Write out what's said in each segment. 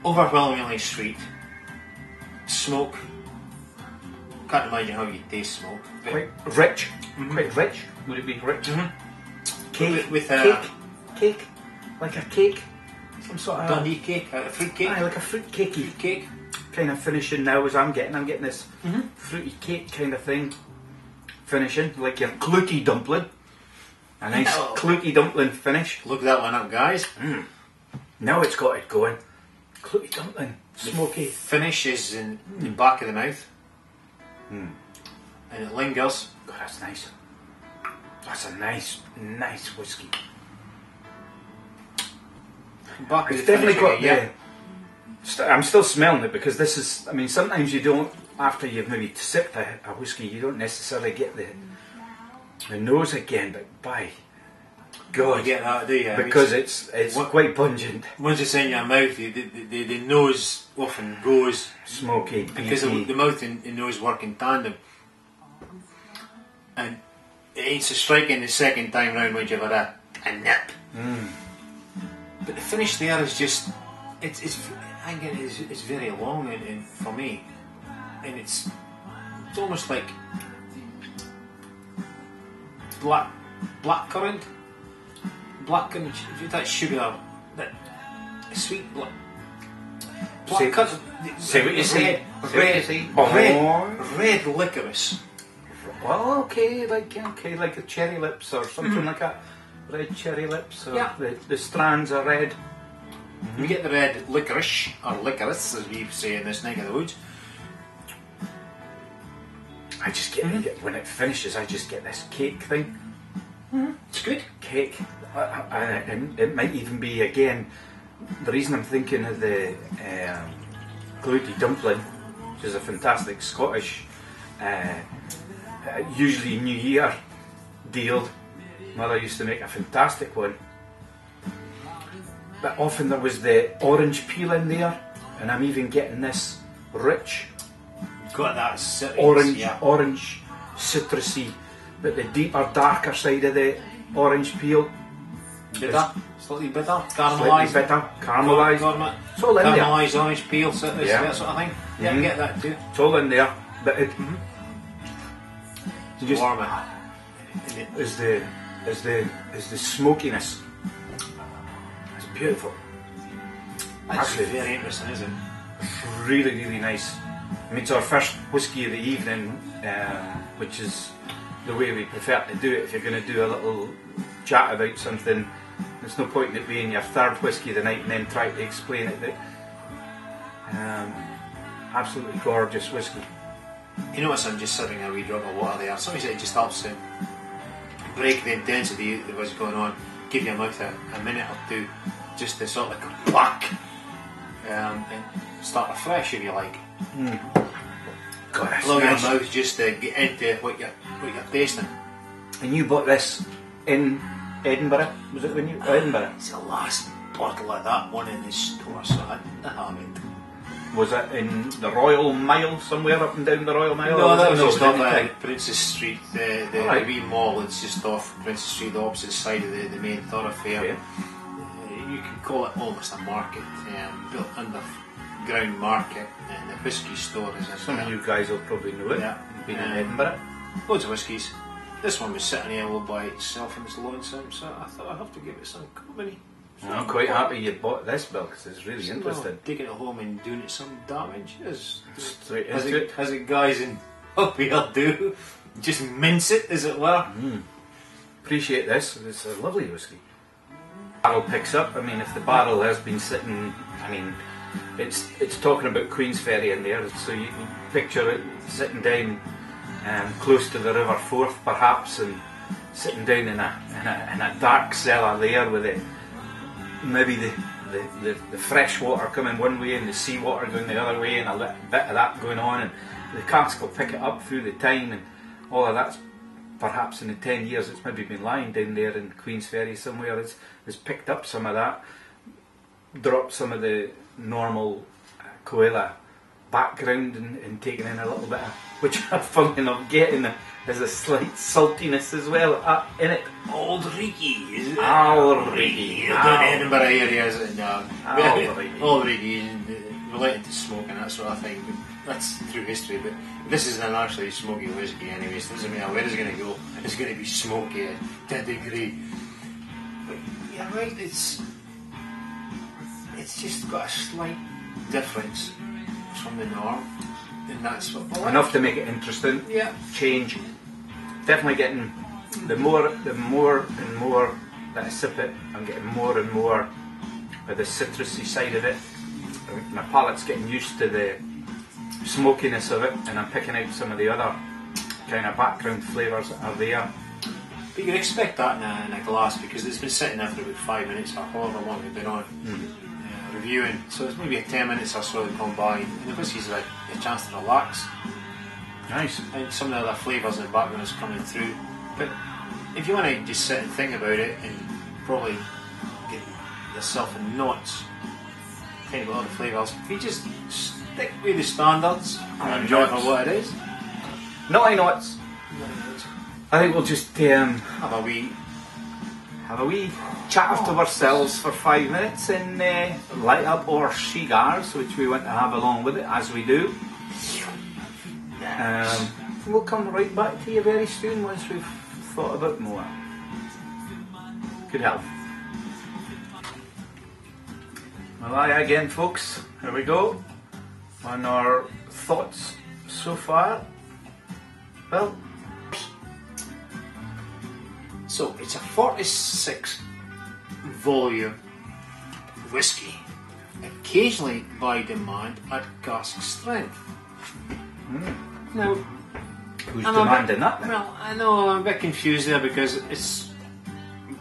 overwhelmingly sweet. Smoke. Can't imagine how you taste smoke. Quite rich. Quite rich. Would it be rich? Cake. With cake. Like a cake. Some sort of Dundee cake, a fruit cake. Aye, like a fruit cakey. Fruit cake. Kind of finishing now as I'm getting this fruity cake kind of thing. Finishing like your cluty dumpling. A nice cluty dumpling finish. Look that one up, guys. Now it's got it going. Cluty dumpling, smoky. Finish is in the back of the mouth. And it lingers. God, that's nice. That's a nice whiskey. Back of It's the definitely finish got again, I'm still smelling it because this is. I mean, sometimes you don't. After you've maybe sipped a whiskey, you don't necessarily get the nose again. But by God, you get that, do you? Because it's quite pungent, Once it's in your mouth, the nose often goes smoky, because of the mouth and nose work in tandem, and it ain't so striking the second time round when you've had a nip. But the finish there is just I think it's very long and for me, and it's almost like black currant, that sugar, that sweet black currant. Say what you say. Red licorice. Well, okay, like the cherry lips or something like that. Red cherry lips, or the strands are red. You get the red licorice, or licorice as we say in this neck of the woods. I just get when it finishes, I just get this cake thing. It's good. Cake, and it might even be again. The reason I'm thinking of the gluty dumpling, which is a fantastic Scottish, usually New Year deal. Mother used to make a fantastic one, but often there was the orange peel in there, and I'm even getting this rich Got that citrus, orange citrusy, but the deeper, darker side of the orange peel. Bitter, slightly bitter, Caramelised. Caramelised. It's all in there. Caramelised orange peel, citrus, that sort of thing. Yeah, I get that too. It's all in there, but it Just warm it. is the smokiness. It's beautiful. That's Actually, very interesting, isn't it? really nice. I mean, it's our first whiskey of the evening, which is the way we prefer to do it. If you're going to do a little chat about something, there's no point in it being your third whiskey of the night and then try to explain it. But, absolutely gorgeous whiskey. You notice I'm just sipping a wee drop of water there. Sometimes it just helps to break the intensity of what's going on, give your mouth a minute or two just to sort of like whack and start afresh if you like. God, that's Allow nice. your mouth just to get into what you're tasting. And you bought this in Edinburgh? Was it when you Edinburgh? It's the last bottle of that one in the store, so I haven't. Was it in the Royal Mile, somewhere up and down the Royal Mile? No, that was just off anything? Princess Street, the wee mall. It's just off Princess Street, the opposite side of the main thoroughfare. Okay. You can call it almost a market, built underground market, and the whisky store is in Some there. of you guys will probably know it. Yeah. Been in Edinburgh. Loads of whiskies. This one was sitting here all by itself and it's lonesome, so I thought I'd have to give it some company. I'm quite happy you bought this, Bill, because it's really interesting. Taking it home and doing it some damage Straight as into it. as it guys in Hopey'll do. Just mince it, as it were. Appreciate this. It's a lovely whiskey. Barrel picks up. I mean, if the barrel has been sitting, I mean, it's talking about Queensferry in there, so you can picture it sitting down close to the River Forth, perhaps, and sitting down in a dark cellar there with it. Maybe the fresh water coming one way and the sea water going the other way, and a little bit of that going on, and the cask will pick it up through the time, and all of that's perhaps in the 10 years it's maybe been lying down there in Queensferry somewhere. It's picked up some of that, dropped some of the normal Caol Ila background and taking in a little bit of, which I'm funnily enough getting, there's a slight saltiness as well in it. Old Ricky, is it? Old Ricky. Down in Edinburgh area, is it? No. Old Ricky. Old Ricky, related to smoke and that sort of thing. But that's through history, but this is an actually smoky whiskey anyway, so it doesn't matter where it's going to go, it's going to be smoky to a degree. But yeah, right, it's just got a slight difference from the norm, and that's what I like. Enough to make it interesting. Yeah. Change. Definitely getting the more and more that I sip it, I'm getting more and more of the citrusy side of it. My palate's getting used to the smokiness of it, and I'm picking out some of the other kind of background flavours that are there. But you can expect that in a glass because it's been sitting there for about 5 minutes or however long we've been on reviewing. So it's maybe 10 minutes or so that gone by, and the whiskey's like a chance to relax. Nice. And some of the other flavours in the background is coming through. But if you want to just sit and think about it and probably get yourself in knots, think about all the flavours, if you just stick with the standards and enjoy it for what it is. Naughty knots. I think we'll just Have a wee chat to ourselves for 5 minutes and light up our cigars, which we want to have along with it, as we do. We'll come right back to you very soon once we've thought about more. Good health. Well, aye again, folks. Here we go. On our thoughts so far. Well, so it's a 46 volume whiskey, occasionally by demand at cask strength. Now, who's demanding that then? Well, I know I'm a bit confused there because it's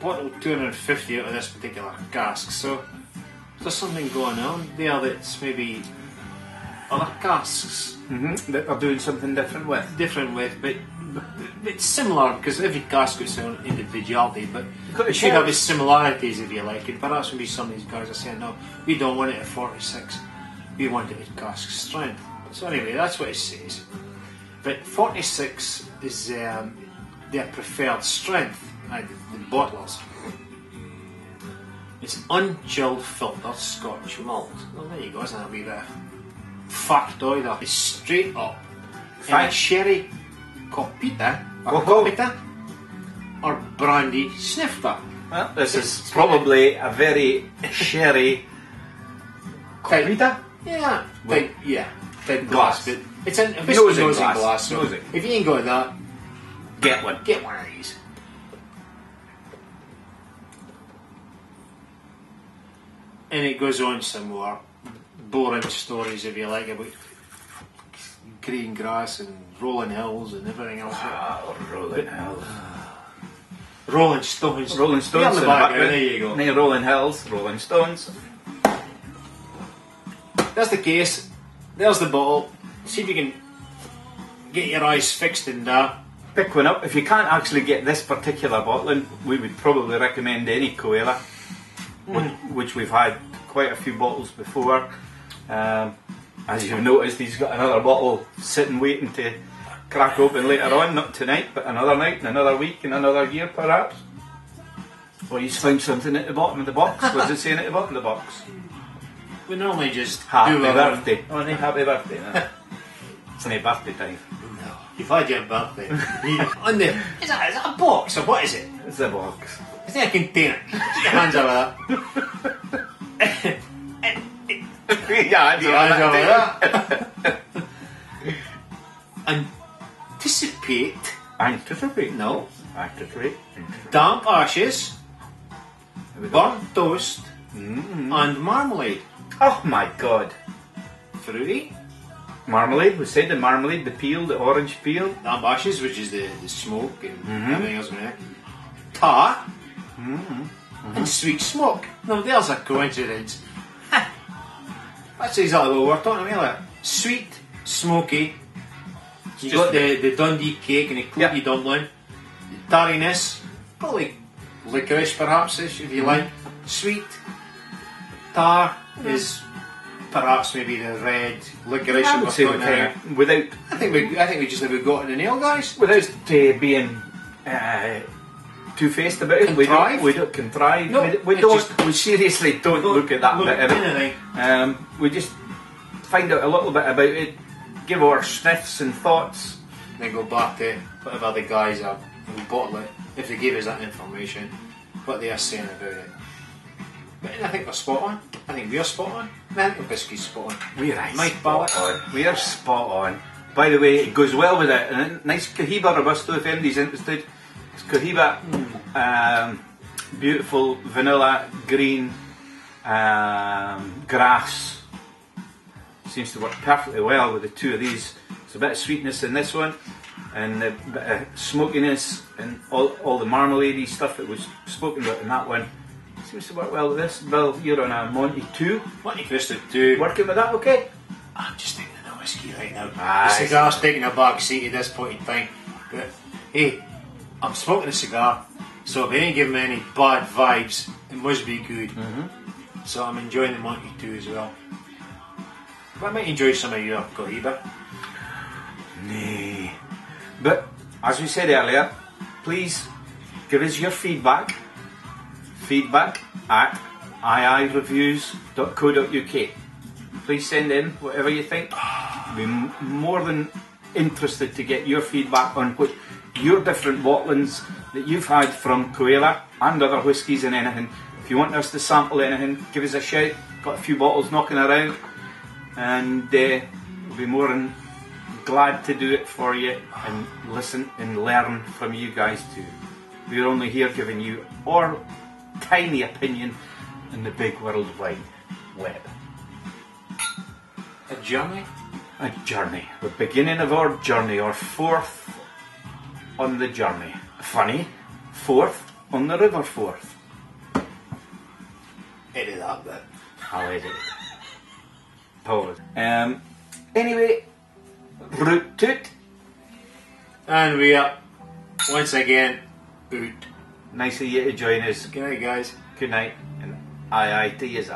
bottled 250 out of this particular cask, so there's something going on there that's maybe other casks that are doing something different with. But it's similar because every cask has its own individuality, but it should have its similarities if you like, and perhaps maybe some of these guys are saying, no, we don't want it at 46, we want it at cask strength. So anyway, that's what it says. But 46 is their preferred strength, the bottlers. It's unchilled filtered Scotch malt. Well, there you go, isn't it? A wee bit of factoid there. It's straight up. In a sherry copita, or brandy snifter. Well, this is probably a very sherry copita. Yeah, type glass. But it's a nosing glass. So if you ain't got that, get one. Get one of these. And it goes on some more boring stories, if you like, about green grass and rolling hills and everything else. Rolling hills. Rolling stones. Rolling stones in the background. There you go. Near rolling hills, rolling stones. That's the case. There's the bottle. See if you can get your eyes fixed in that. Pick one up. If you can't actually get this particular bottling, we would probably recommend any Caol Ila, which we've had quite a few bottles before. As you've noticed, he's got another bottle sitting waiting to crack open later on, not tonight, but another night, and another week, and another year perhaps. Well, he's found something at the bottom of the box. What's it saying at the bottom of the box? We normally just happy birthday. Oh, no, happy birthday. No. It's not birthday time. No, you've had your birthday. On there, is that a box or what is it? It's a box. It's not a container. Put your hands over that. Anticipate. No. Anticipate. Damp ashes, burnt toast, and marmalade. Oh my god. Fruity. Marmalade, we said the marmalade, the peel, the orange peel. Damp ashes, which is the smoke and everything else in it. Tar. And sweet smoke. Now there's a coincidence. That's exactly what we're talking about. Sweet, smoky. You got the Dundee cake and the cookie dumpling. The tarriness, probably licorice perhaps, if you like. Sweet. Tar is perhaps maybe the red licorice I that would say we've got in there. without I think we just about got in the nail, guys. without being two-faced about it. Contrived? We don't contrive. No, We seriously don't look at that bit of it. We just find out a little bit about it, give our sniffs and thoughts. Then go back to whatever the guys are who bottle it, if they give us that information, what they are saying about it. But I think we're spot on. I think we're spot on. I think the Whisky's spot on. We're Mike spot on. We are spot on. By the way, it goes well with it. And a nice Cohiba Robusto if anybody's interested. It's Cohiba, beautiful vanilla, green, grass. Seems to work perfectly well with the two of these. There's a bit of sweetness in this one, and a bit of smokiness, and all the marmalade stuff that was spoken about in that one. Seems to work well with this. Bill, you're on a Monty 2. Monty Cristo 2. Working with that, okay? I'm just thinking of Whisky right now. Aye. The cigar's taking a back seat at this point in time. But hey, I'm smoking a cigar, so if it ain't giving me any bad vibes, it must be good. So I'm enjoying the Monty 2 as well. But I might enjoy some of your Cohiba. Nay. But as we said earlier, please give us your feedback. Feedback at AyeAyereviews.co.uk. Please send in whatever you think. We'll be more than interested to get your feedback on what your different bottlings that you've had from Caol Ila and other whiskies and anything. If you want us to sample anything, give us a shout. Got a few bottles knocking around, and we'll be more than glad to do it for you and listen and learn from you guys too. We're only here giving you our tiny opinion in the big world wide web. A journey? A journey. The beginning of our journey, our fourth on the journey. Funny, fourth on the river Forth. Edit that bit. I'll edit it. Pause. Anyway, root toot. And we are once again out. Nice of you to join us. Good night, guys. Good night, and aye aye to yous.